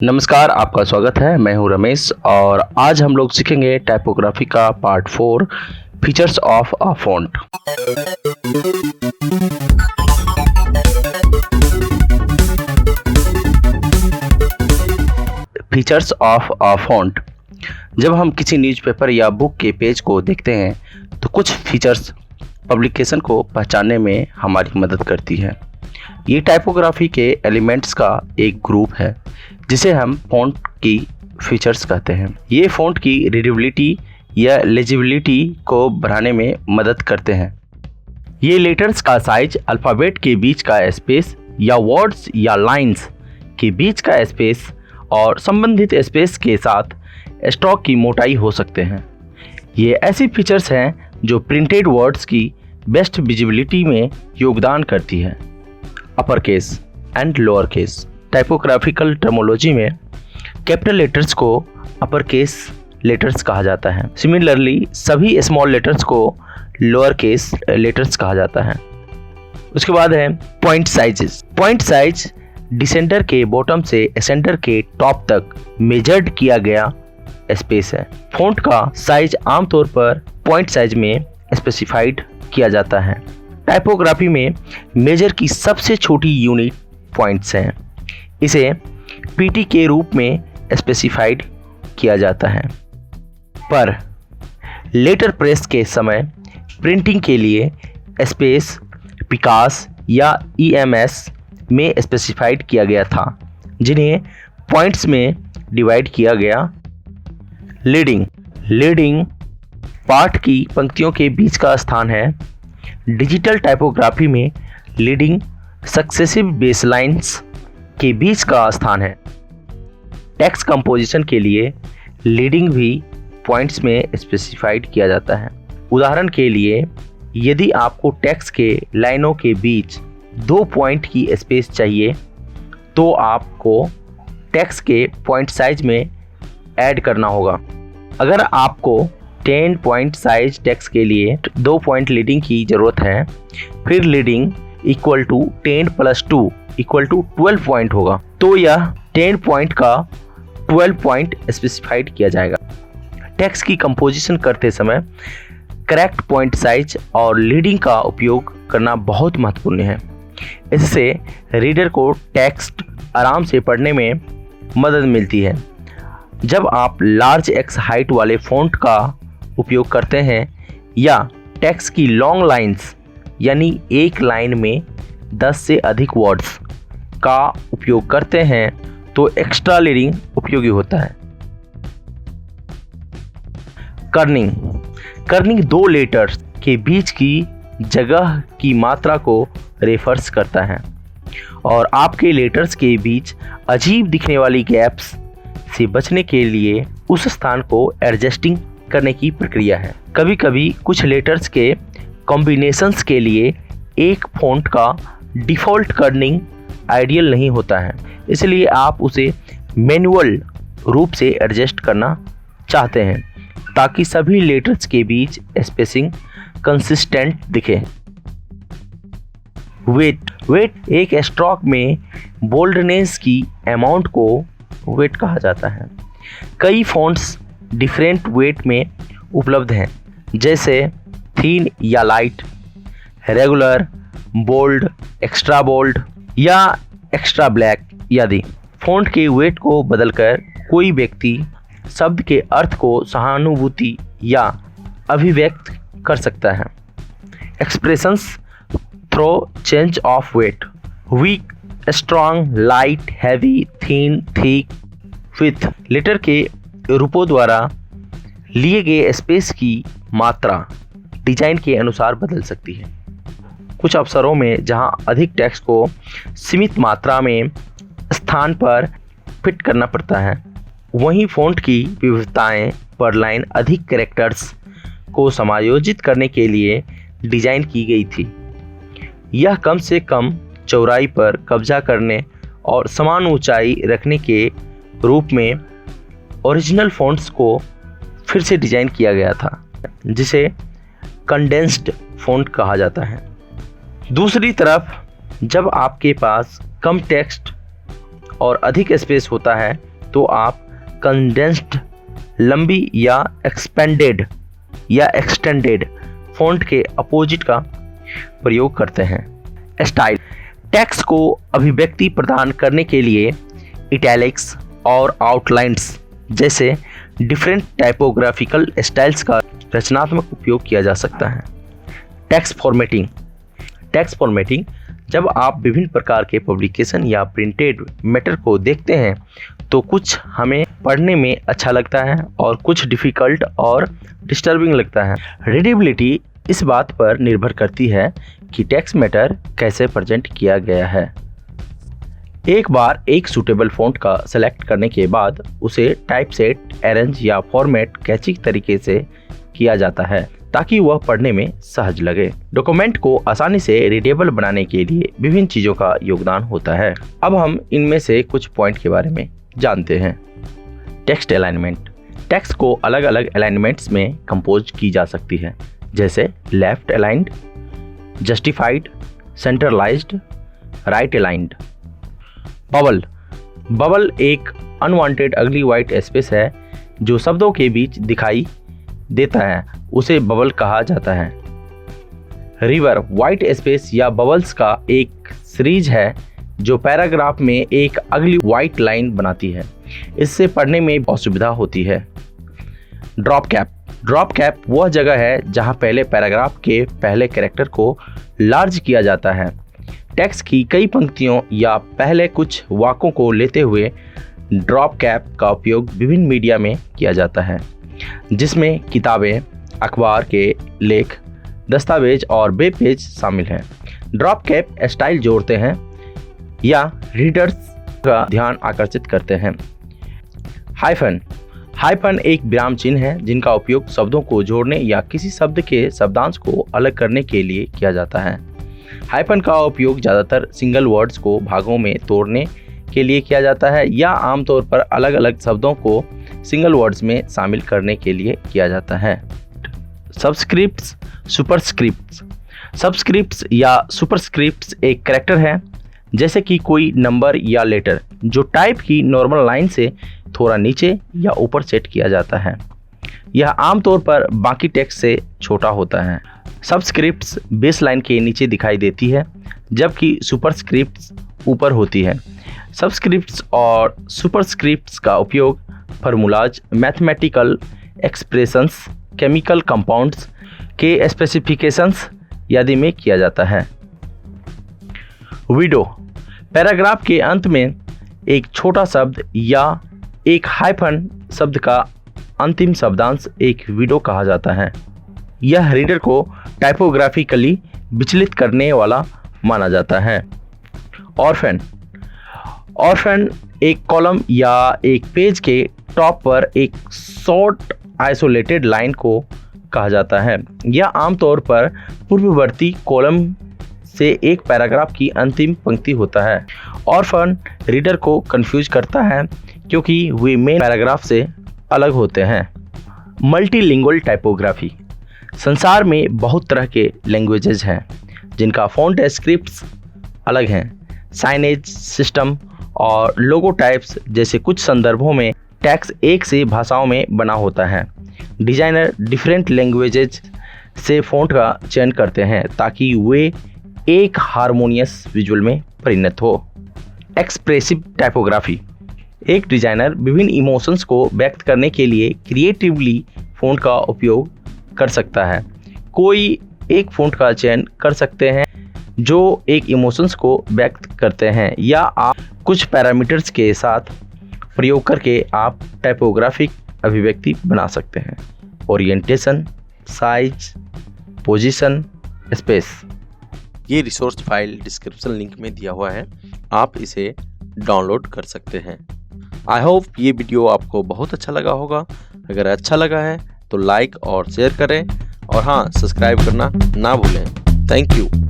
नमस्कार, आपका स्वागत है। मैं हूं रमेश और आज हम लोग सीखेंगे टाइपोग्राफी का part 4 features of a font. Features of a font. जब हम किसी न्यूज़पेपर या बुक के पेज को देखते हैं तो कुछ फीचर्स पब्लिकेशन को पहचानने में हमारी मदद करती है। ये टाइपोग्राफी के एलिमेंट्स का एक ग्रुप है जिसे हम फ़ॉन्ट की फीचर्स कहते हैं। ये फ़ॉन्ट की रीडेबिलिटी या लेजिबिलिटी को बढ़ाने में मदद करते हैं। ये लेटर्स का साइज, अल्फ़ाबेट के बीच का स्पेस या वर्ड्स या लाइंस के बीच का स्पेस और संबंधित स्पेस के साथ स्ट्रोक की मोटाई हो सकते हैं। ये ऐसी फीचर्स हैं जो प्रिंटेड वर्ड्स की बेस्ट विजिबिलिटी में योगदान करती है। Upper case and lower case. Typographical terminology में कैपिटल लेटर्स को अपर केस लेटर्स कहा जाता है। सिमिलरली सभी स्मॉल लेटर्स को लोअर केस लेटर्स कहा जाता है। उसके बाद है पॉइंट साइजेस। पॉइंट साइज डिसेंटर के बॉटम से सेंटर के टॉप तक मेजर्ड किया गया स्पेस है। फ़ॉन्ट का साइज आमतौर पर पॉइंट साइज में स्पेसिफाइड किया जाता है। टाइपोग्राफी में मेजर की सबसे छोटी यूनिट पॉइंट्स हैं। इसे पीटी के रूप में स्पेसिफाइड किया जाता है, पर लेटर प्रेस के समय प्रिंटिंग के लिए स्पेस पिकास या ईएमएस में स्पेसिफाइड किया गया था, जिन्हें पॉइंट्स में डिवाइड किया गया। लीडिंग पार्ट की पंक्तियों के बीच का स्थान है। डिजिटल टाइपोग्राफी में लीडिंग सक्सेसिव बेसलाइंस के बीच का स्थान है। टेक्स्ट कंपोजिशन के लिए लीडिंग भी पॉइंट्स में स्पेसिफाइड किया जाता है। उदाहरण के लिए, यदि आपको टेक्स्ट के लाइनों के बीच 2 पॉइंट की स्पेस चाहिए तो आपको टेक्स्ट के पॉइंट साइज में ऐड करना होगा। अगर आपको 10 पॉइंट साइज टेक्स्ट के लिए 2 पॉइंट लीडिंग की ज़रूरत है, फिर leading equal to 10 + 2 equal to 12 point होगा, तो यह 10 पॉइंट का 12 पॉइंट स्पेसिफाइड किया जाएगा। टेक्स्ट की कंपोजिशन करते समय करेक्ट पॉइंट साइज और लीडिंग का उपयोग करना बहुत महत्वपूर्ण है। इससे रीडर को टेक्स्ट आराम से पढ़ने में मदद मिलती है। जब आप लार्ज एक्स हाइट वाले फ़ॉन्ट का उपयोग करते हैं या टेक्स्ट की लॉन्ग लाइंस यानी एक लाइन में 10 से अधिक वर्ड्स का उपयोग करते हैं तो एक्स्ट्रा लीडिंग उपयोगी होता है। कर्निंग 2 लेटर्स के बीच की जगह की मात्रा को रेफर्स करता है और आपके लेटर्स के बीच अजीब दिखने वाली गैप्स से बचने के लिए उस स्थान को एडजस्टिंग करने की प्रक्रिया है। कभी कभी कुछ लेटर्स के कॉम्बिनेशंस के लिए एक फ़ॉन्ट का डिफ़ॉल्ट कर्निंग आइडियल नहीं होता है, इसलिए आप उसे मैनुअल रूप से एडजस्ट करना चाहते हैं ताकि सभी लेटर्स के बीच स्पेसिंग कंसिस्टेंट दिखे। वेट एक स्ट्रोक में बोल्डनेस की अमाउंट को वेट कहा जाता है। कई फ़ॉन्ट्स डिफरेंट वेट में उपलब्ध हैं, जैसे थीन या light, regular, bold, extra bold या एक्स्ट्रा ब्लैक आदि। फ़ॉन्ट के वेट को बदलकर कोई व्यक्ति शब्द के अर्थ को सहानुभूति या अभिव्यक्त कर सकता है। Expressions through change of weight: weak, strong, light, heavy, thin, thick, with. Letter के रूपों द्वारा लिए गए स्पेस की मात्रा डिजाइन के अनुसार बदल सकती है। कुछ अवसरों में जहां अधिक टेक्स्ट को सीमित मात्रा में स्थान पर फिट करना पड़ता है, वहीं फ़ॉन्ट की विविधताएं पर लाइन अधिक कैरेक्टर्स को समायोजित करने के लिए डिज़ाइन की गई थी। यह कम से कम चौड़ाई पर कब्जा करने और समान ऊंचाई रखने के रूप में ओरिजिनल फ़ॉन्ट्स को फिर से डिज़ाइन किया गया था, जिसे कंडेंस्ड फ़ॉन्ट कहा जाता है। दूसरी तरफ जब आपके पास कम टेक्स्ट और अधिक स्पेस होता है तो आप कंडेंस्ड, लंबी या एक्सटेंडेड फ़ॉन्ट के अपोजिट का प्रयोग करते हैं। स्टाइल, टेक्स्ट को अभिव्यक्ति प्रदान करने के लिए इटैलिक्स और आउटलाइन्स जैसे डिफरेंट टाइपोग्राफिकल स्टाइल्स का रचनात्मक उपयोग किया जा सकता है। टेक्स्ट फॉर्मेटिंग, जब आप विभिन्न प्रकार के पब्लिकेशन या प्रिंटेड मैटर को देखते हैं तो कुछ हमें पढ़ने में अच्छा लगता है और कुछ डिफ़िकल्ट और डिस्टर्बिंग लगता है। रीडेबिलिटी इस बात पर निर्भर करती है कि टेक्स्ट मैटर कैसे प्रेजेंट किया गया है। एक बार एक सूटेबल फ़ॉन्ट का सेलेक्ट करने के बाद उसे टाइपसेट, अरेंज या फॉर्मेट कैची तरीके से किया जाता है ताकि वह पढ़ने में सहज लगे। डॉक्यूमेंट को आसानी से रीडेबल बनाने के लिए विभिन्न चीज़ों का योगदान होता है। अब हम इनमें से कुछ पॉइंट के बारे में जानते हैं। टेक्स्ट अलाइनमेंट, टेक्स्ट को अलग अलग अलाइनमेंट्स में कंपोज की जा सकती है, जैसे left aligned, justified, centralised, right aligned. Bubble एक अनवांटेड अगली वाइट स्पेस है जो शब्दों के बीच दिखाई देता है, उसे बबल कहा जाता है। रिवर वाइट स्पेस या बबल्स का एक सीरीज है जो पैराग्राफ में एक अगली वाइट लाइन बनाती है, इससे पढ़ने में असुविधा होती है। ड्रॉप कैप वह जगह है जहां पहले पैराग्राफ के पहले कैरेक्टर को लार्ज किया जाता है। टेक्स्ट की कई पंक्तियों या पहले कुछ वाक्यों को लेते हुए ड्रॉप कैप का उपयोग विभिन्न मीडिया में किया जाता है, जिसमें किताबें, अखबार के लेख, दस्तावेज और वेब पेज शामिल हैं। ड्रॉप कैप स्टाइल जोड़ते हैं या रीडर्स का ध्यान आकर्षित करते हैं। हाइफन एक विराम चिन्ह है जिनका उपयोग शब्दों को जोड़ने या किसी शब्द के शब्दांश को अलग करने के लिए किया जाता है। हाइफन का उपयोग ज़्यादातर सिंगल वर्ड्स को भागों में तोड़ने के लिए किया जाता है या आमतौर पर अलग अलग शब्दों को सिंगल वर्ड्स में शामिल करने के लिए किया जाता है। सबस्क्रिप्ट्स, सबस्क्रिप्ट्स या सुपरस्क्रिप्ट्स एक कैरेक्टर है, जैसे कि कोई नंबर या लेटर, जो टाइप की नॉर्मल लाइन से थोड़ा नीचे या ऊपर सेट किया जाता है। यह आमतौर पर बाकी टेक्स्ट से छोटा होता है। सबस्क्रिप्ट्स बेस लाइन के नीचे दिखाई देती है, जबकि सुपरस्क्रिप्ट्स ऊपर होती है। सबस्क्रिप्ट्स और सुपरस्क्रिप्ट्स का उपयोग formulas, mathematical expressions, chemical compounds के स्पेसिफिकेशंस आदि में किया जाता है। विडो, पैराग्राफ के अंत में एक छोटा शब्द या एक हाइफन शब्द का अंतिम शब्दांश एक विडो कहा जाता है। यह रीडर को टाइपोग्राफिकली विचलित करने वाला माना जाता है। ऑर्फन एक कॉलम या एक पेज के टॉप पर एक शॉर्ट आइसोलेटेड लाइन को कहा जाता है। यह आमतौर पर पूर्ववर्ती कॉलम से एक पैराग्राफ की अंतिम पंक्ति होता है। ऑर्फन रीडर को कंफ्यूज करता है क्योंकि वे मेन पैराग्राफ से अलग होते हैं। मल्टीलिंगुअल टाइपोग्राफी, संसार में बहुत तरह के लैंग्वेजेस हैं जिनका फ़ॉन्ट स्क्रिप्ट्स अलग हैं। साइनेज सिस्टम और लोगो टाइप्स जैसे कुछ संदर्भों में टेक्स्ट एक से भाषाओं में बना होता है। डिज़ाइनर डिफरेंट लैंग्वेजेस से फ़ॉन्ट का चयन करते हैं ताकि वे एक हार्मोनियस विजुअल में परिणत हो। एक्सप्रेसिव टाइपोग्राफी, एक डिज़ाइनर विभिन्न इमोशंस को व्यक्त करने के लिए क्रिएटिवली फ़ॉन्ट का उपयोग कर सकता है। कोई एक फ़ॉन्ट का चयन कर सकते हैं जो एक इमोशंस को व्यक्त करते हैं, या आप कुछ पैरामीटर्स के साथ प्रयोग करके आप टाइपोग्राफिक अभिव्यक्ति बना सकते हैं। Orientation, size, position, space. ये रिसोर्स फाइल डिस्क्रिप्शन लिंक में दिया हुआ है, आप इसे डाउनलोड कर सकते हैं। आई होप ये वीडियो आपको बहुत अच्छा लगा होगा। अगर अच्छा लगा है तो लाइक और शेयर करें, और हाँ, सब्सक्राइब करना ना भूलें। Thank you.